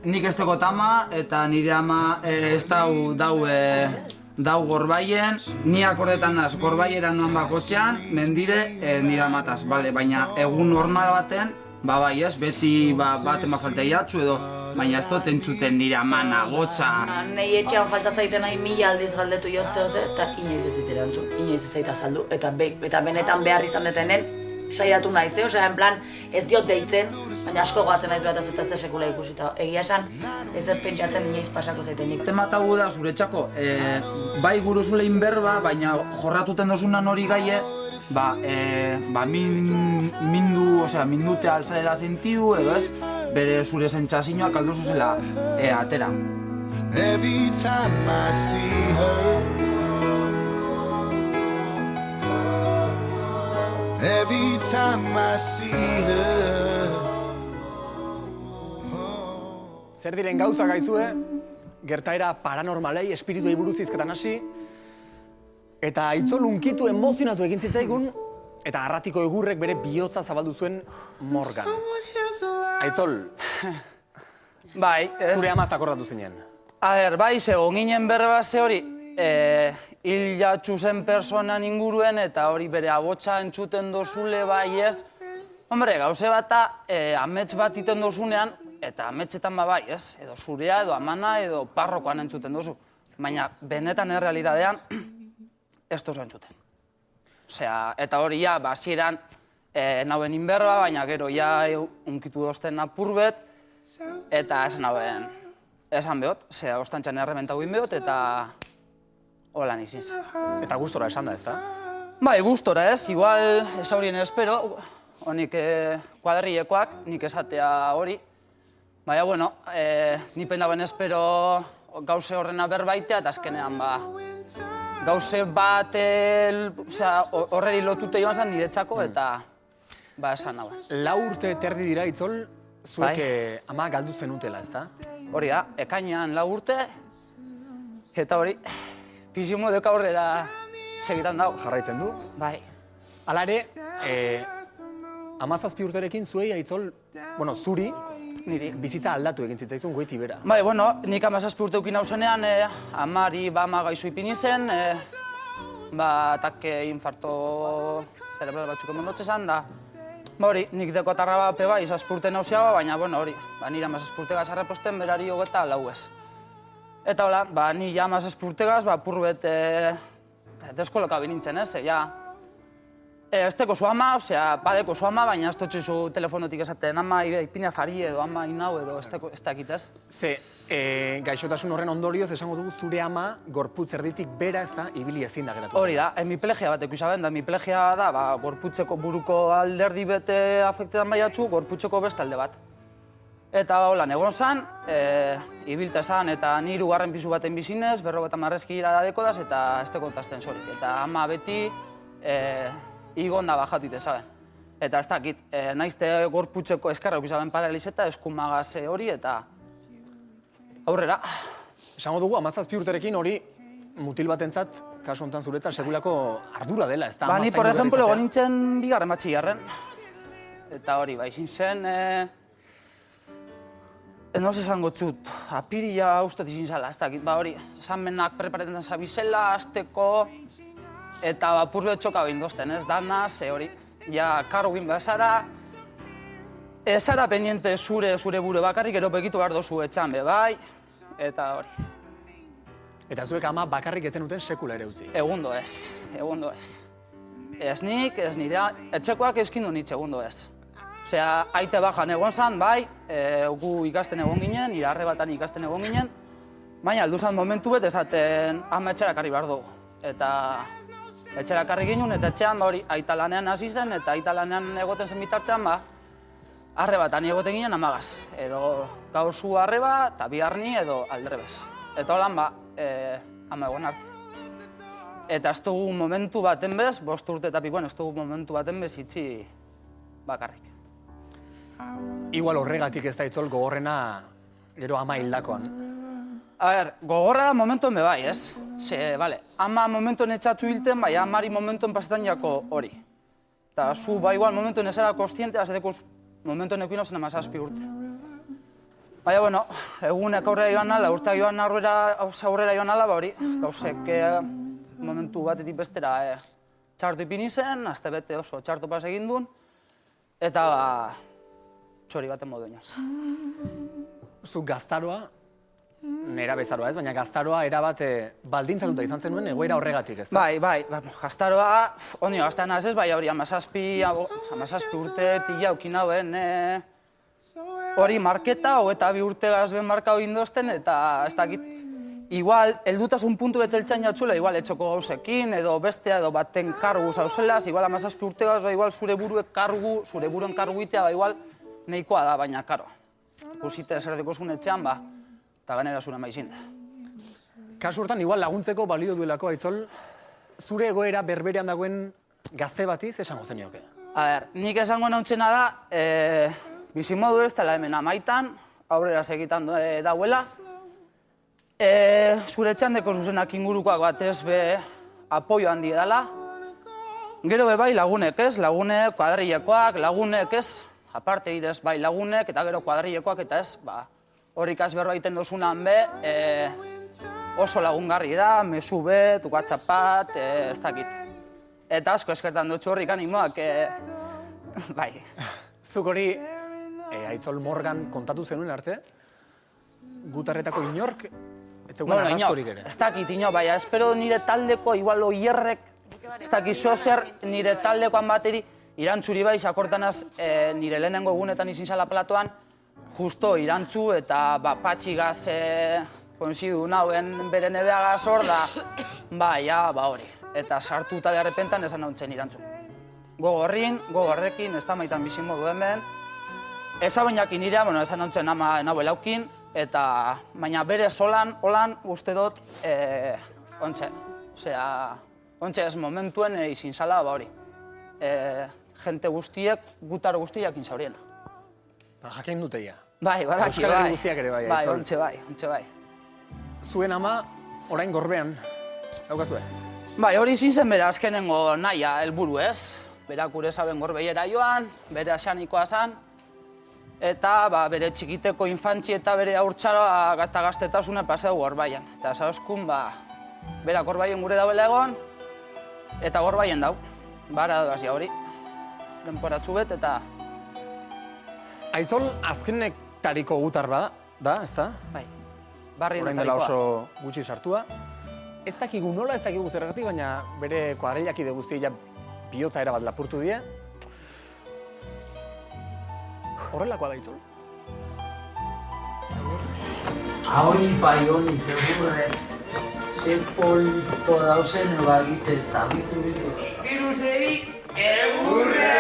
Nik ez dut ama eta nire ama ez dau Gorbaien, ni akordetan naz Gorbaiera noan bakotxean, mendire nire amataz, baina egun normal baten, bai ez, beti baten falta iatzu edo, baina ez dut entzuten nire ama nagotza. Nei etxean falta zaiten nahi 1000 aldiz galdetu jotzeo eta inoiz ez dit erantzun, inoiz ez zaita saldu, eta benetan behar izan detenen, saiatu naiz, osea, en plan, ez diot deitzen, baina asko goazen naiz bat ez da sekula ikusita. Egia esan, ez ez pentsatzen inoiz pasako zaitenik. Tematagu da zuretzako, bai guruzulein berba, baina jorratuten dozunan hori gaie, mindute alzarela zentiu, edo ez, bere zure sentsazioak alduzu zela atera. Every time I see her, every time I see her. Zer diren gauza gaizue, gertaera paranormalei, espirituei buruz hizketan hasi, eta Aitzol unkitu emozionatu egin zitzaigun, eta arratiko egurrek bere bihotza zabaldu zuen Morgan. Aitzol, Bai, ez. zure amaz akordatu zinen. Bai, zegoen ginen berba ze hori, hil jatxu zen personan inguruen eta hori bere abotsa entzuten dozule bai ez. Hombre, gauze bata, amets bat iten dozunean, eta ametsetan bai ez, edo zurea, edo amana, edo parrokoan entzuten dozu. Baina, benetan errealitatean, ez dozu entzuten. Osea, eta hori ja, hasieran nauen inberba, baina gero ja unkitu dozten apurbet, eta esan behot, zera ostantxan errementau behot, eta holan izin zen. Eta gustora esan da, ez da? Bai, gustora ez, igual ez haurien espero, honik kuaderriekoak, nik esatea hori. Baina, bueno, ni pendauen espero gauze horrena berbaitea, eta azkenean gauze bat horreri lotute joan zen niretzako, eta esan nagoen. 4 urte terdi dira, Aitzol, zuek ama galdu zenutela, ez da? Hori da, ekainean 4 urte, eta hori, pizimo deka aurrera segitan dago. Jarraitzen du. Bai. Hala ere, 17 urterekin zuei, Aitzol, bueno, zuri, Niri. bizitza aldatu egin zitzaizun goiti bera. Bai, bueno, nik 17 urte eukin hauzenean, amari ama gaizu ipini zen, atake infarto cerebral batzuk eman lotxezan, da. Hori, nik dekotarra bape bai, 17 urte nauziago, baina, bueno, hori, nire 17 urtegaz arreposten, berari hogeta lau ez. Eta hola, ni ja 17 urtegaz, purbet deskoloka binintzen ez, ez teko zu ama, osea, badeko zu ama, baina ez totxizu telefonotik esaten ama ipina fari edo ama inau edo ez dakit ez. Ze, gaixotasun horren ondorioz esango dugu zure ama gorputz erditik bera ez da ibili ezin da geratu. Hori da, hemiplegia batek izaben da, hemiplegia da, gorputzeko buruko alderdi bete afektetan baiatzu, gorputzeko beste alde bat. Eta holan egon zan, ibilta zan eta ni 3. pisu baten bizinez, 50 marrezki ira dadeko daz eta ez tekontazten zorik. Eta ama beti igonda bajatute zaben. Eta ez dakit, naizte gorputzeko eskarra ukizaben paralizeta, eskumagaz hori eta aurrera. Esango dugu, 17 urterekin hori mutil batentzat, kasu honetan zuretzat, segulako ardura dela, ez da? Ni, por ejemplo, egon nintzen 2. batxigarren. Eta hori, izin zen, enoz esango txut, apirila ustot izin zala, ez dakit, hori, esanmenak preparetan zabizela, azteko, eta purbe txoka behin dozten, ez dana, ze hori, ja, karo gin bezara, ezara pendiente zure bure bakarrik, ero begitu behar dozu etxan be, bai, eta hori. Eta zuek ama bakarrik ez zenuten sekula ere utzi. Egundo ez. Ez nik, ez nire, etxekoak ezkindu nitz egundo ez. Osea, aite bajan egon zan, bai, gu ikasten egon ginen, nire arrebatan ikasten egon ginen, baina aldu zan momentu bet esaten ama etxerakarri behar dugu. Eta etxerakarri ginen, eta etxean hori aita lanean hasi zen, eta aita lanean egoten zen bitartean, arrebatan egoten ginen amagaz. Edo gaur zu arreba, eta biharni edo aldrebez. Eta holan, ama egon arte. Eta ez dugu momentu baten bez, 5 urte eta pikoen, ez dugu momentu baten bez itxi bakarrik. Igual horregatik ez da Aitzol gogorrena gero ama hildakoan. A ber, gogorra da momentuen be bai, ez? Ze, bale, ama momentuen etxatzu hilten, bai, amari momentuen pasetan jako hori. Eta zu, bai, igual, momentuen ez era kostiente, azedeko momentuen ekuin hauzen 17 urte. Baina, bueno, egunek aurrera joan nala, urteak joan aurrera joan nala, hori, gauzek momentu batetik bestera txartu ipini zen, azte bete oso txartu pas egin duen, eta txori baten modu inoz. Zu gaztaroa, nera bezaroa ez, baina gaztaroa erabat baldintzatuta izan zenuen egoera horregatik, ez da? Bai, gaztaroa, ondio gaztean ez, bai hori, 17 urte tila aukin hauen, hori marketa, eta 2 urte gazben marka hori indozten, eta ez dakit, igual, heldutasun puntu beteltxan jatzula, igual, etxoko gauzekin, edo bestea, edo baten kargu zauzelaz, igual, 17 urte gaz, igual, zure buruen kargu itea, igual, nahikoa da, baina, karo. Ikusite zer dekozun etxean, eta ganera zure maizin. Kasu hortan, igual laguntzeko balio duelako, Aitzol, zure egoera berberean dagoen gazte batiz esango zenioke? A ber, nik esango nautxena da, bizimodu ez dela hemen amaitan, aurrera segitan dauela. Zure etxandeko zuzenak ingurukoak batez be apoio handi dela. Gero be bai lagunek ez, lagunek, kuadrilekoak, lagunek ez, aparte idez bai lagunek eta gero kuadrilekoak eta ez, horik berbaiten dozunan be, oso lagungarri da, mezu bet, WhatsAppat, ez dakit. Eta asko eskertan dutxu horrik animoak, bai. Zuk hori, Aitzol Morgan kontatu zenuen arte, gutarretako inork, ez zegoen arrastorik ere. Ez dakit inor, baina espero nire taldeko, igual oierrek, ez dakit zozer nire taldekoan bateri, irantzuri bai, sakortanaz nire lehenengo egunetan izin zala platoan, justo irantzu eta patxigaz konzidu nauen bere nebeagaz hor da, hori. Eta sartu eta derrepentan esan nauntzen irantzu. Gogorrekin, ez da maitan bizimodu hemen. Ezabainak nirea, esan nauntzen nahu elaukin, eta baina bere holan uste dut, ontxe. Osea, ontxe ez momentuen izin zala, hori. Jente guztiek, gutar guztiak inzauriena. Jakin duteia. Bai, badaki, Euskal Herri guztiak ere bai, Bai, Aitzol. ontxe bai. Zuen ama, orain gorbean, daukazue? Bai, hori izin zen bere azkenengo nahia, helburu ez. Berak gure zaben gorbeiera joan, bere asanikoa zan, eta bere txikiteko infantzi eta bere haurtzaroa eta gaztetasuna pasau gorbaian. Eta zauzkun, berak gorbaien gure dauela egon, eta gorbaien dau. Bara dugazia hori, denporatzu bet, eta... Aitzol azkenetariko gutar da, ez da? Bai, barri orain dela oso gutxi sartua. Ez dakigu nola, ez dakigu zergatik, baina bere kuadrilakide guztia bihotza erabat lapurtu die. Horrelakoa da, Aitzol? Ahoni paionik egurre, ze polito dauzen ebagite eta bitu. Biruzeri egurre!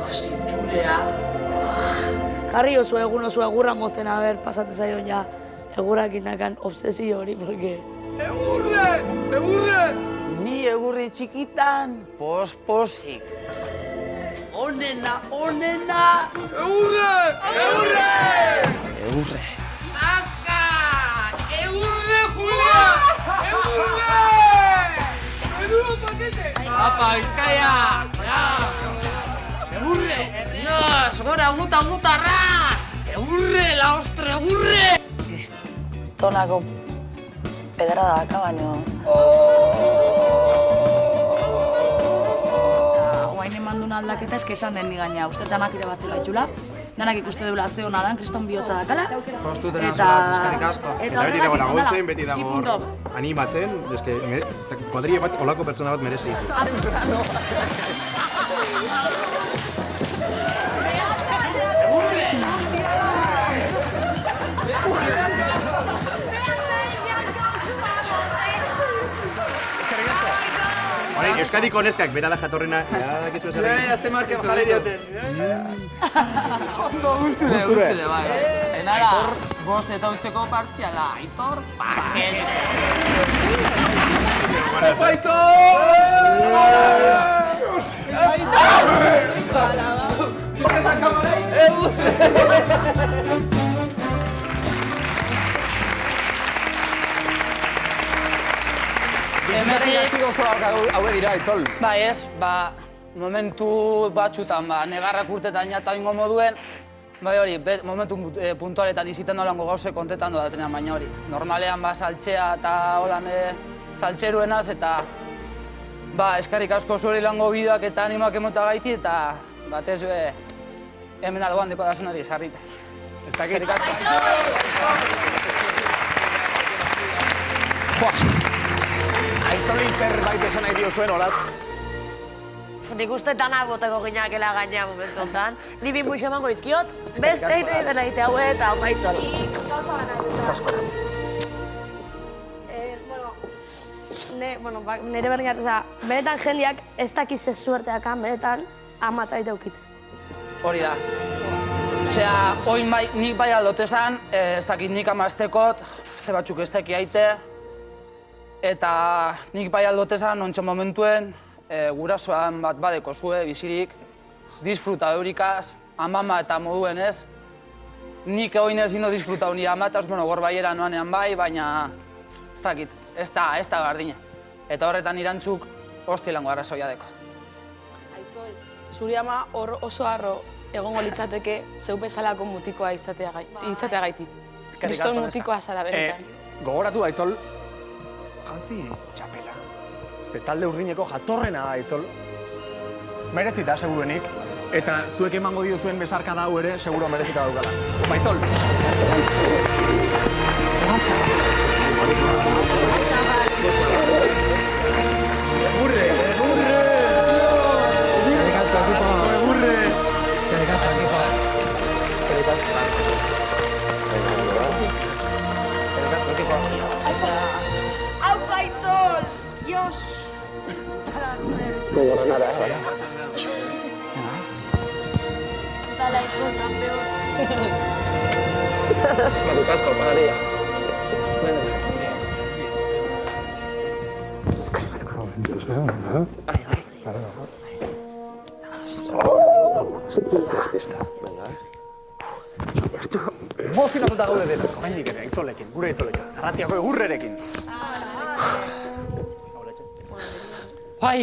Zintxulea. Jarri oso egun oso egurra mozten haber pasatzen zaion ja egurrak indakan obsesio hori, porque... Egurre! Ni egurri txikitan, posik. Onena! Egurre! Azka! Egurre, Julia! Egurre! Menudo paquete! Apa, Bizkaia! Egurre! Dios, gora mutarra! Egurre, la ostra, egurre! Tonako pedrada daka baino. Oain eman duen aldaketa eske esan den ni gaina, uste danak ere bat zela itxula. Danak ikuste deula ze hona dan, kriston bihotza dakala. Postuten azula, eskerrik asko. Eta beti dago horregatik laguntzen, beti dago hor animatzen, kuadrilla bat, olako pertsona bat merezi ditu. Euskadiko neskak, bera da jatorrena, dakitzu esan egin. Azte marke jarri dioten. Ondo guzture, bai. Enara, bost eta utzeko partziala, Aitor Pakete. Emerri oso hauek dira, Aitzol. Bai ez, momentu batxutan, negarrak urtetan jata ingo moduen, Bai hori, momentu puntualetan iziten dolango gauze kontetan dodatenean, baina hori. Normalean saltxea eta holan saltxeruenaz eta eskarrik asko zure lango bideoak eta animoak emota gaiti eta batez hemen algoan deko dazenari esarrita. Ez dakit. Eskarrik asko. Aitzoli zerbait esan nahi diozuen, olaz? Nik uste dana boteko ginakela gaina momentu honetan. Ni bi muixo emango izkiot, beste dena ite haue eta hau Aitzoli. Gauza gana nire berdin hartza, benetan jendeak ez dakiz ez suerteakan, benetan amata eta eukitzen. Hori da. Osea, oin nik bai aldotezan, ez dakit nik amaztekot, beste batzuk ez daki aite, eta nik bai aldotezan ontsa momentuen, gurasoan bat badeko zue, bizirik, disfruta eurikaz, amama eta moduen ez. Nik oin ez indo disfruta nire amataz, gor baiera noanean bai, baina ez dakit, ez da gardine. Eta horretan irantzuk hostilango arrazoia deko. Aitzol, zuri ama hor oso harro egongo litzateke zeu bezalako mutikoa izateagaitik. Kriston mutikoa zara benetan. Gogoratu, Aitzol, jantzi txapela. Ze talde urdineko jatorrena da, Aitzol. Merezita, seguruenik. Eta zuek emango diozuen besarka da hau ere, seguro merezita daukala. Aitzol! Egurre! Eskerrik asko, ekipo! Egurre! Eskerrik asko, ekipo! Eskerrik asko. Eskerrik asko, ekipo! Aupa Aitzol! Dios! Gogorrenara, Dala Aitzol, campeón. Eskerrik asko, pagaria. Emozionatuta gaude dena, oraindik ere, Aitzolekin, gure Aitzolekin, Arratiako egurrerekin. Bai,